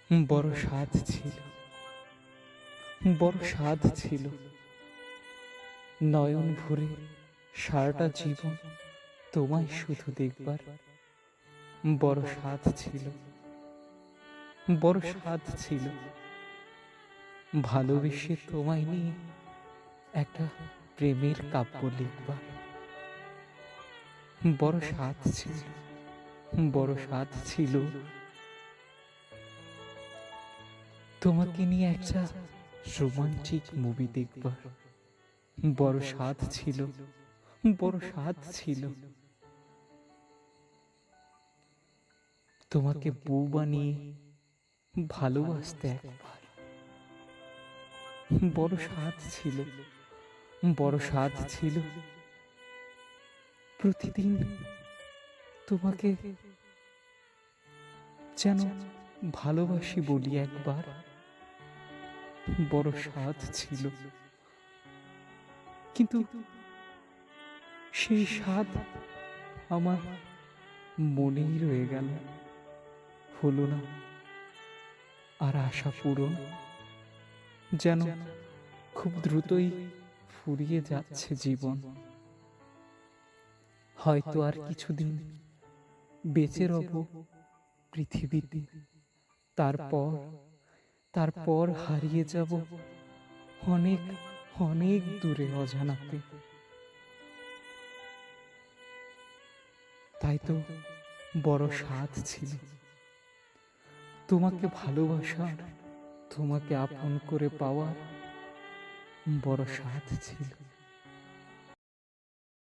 বড় স্বাদ ছিল, বড় স্বাদ ছিল, নয়ন ভরে সারাটা জীবন তোমায় শুধু দেখবার। বড় স্বাদ ছিল, বড় স্বাদ ছিল, ভালোবেসে তোমায় নিয়ে একটা প্রেমের কাব্য লিখবার। বড় স্বাদ ছিল, বড় স্বাদ ছিল, তোমাকে নিয়ে একটা রোমান্টিক মুভি দেখবার। বড় স্বাদ ছিল, বড় স্বাদ ছিল, তোমাকে বউ বানিয়ে ভালোবাসতে একবার। বড় স্বাদ ছিল, বড় স্বাদ ছিল, প্রতিদিন তোমাকে যেন ভালোবাসি বলি একবার। বড় স্বাদ ছিল, কিন্তু সেই স্বাদ আমার মনেই রয়ে গেল, হলো না আর আশা পূরণ। যেন খুব দ্রুতই ফুরিয়ে যাচ্ছে জীবন। হয়তো আর কিছুদিন বেঁচে রব পৃথিবীতে, তারপর তারপর হারিয়ে যাব অনেক অনেক দূরে অজানাতে। তাই তো বড় স্বাদ ছিল তোমাকে ভালোবাসার, তোমাকে আপন করে পাওয়ার। বড় স্বাদ ছিল।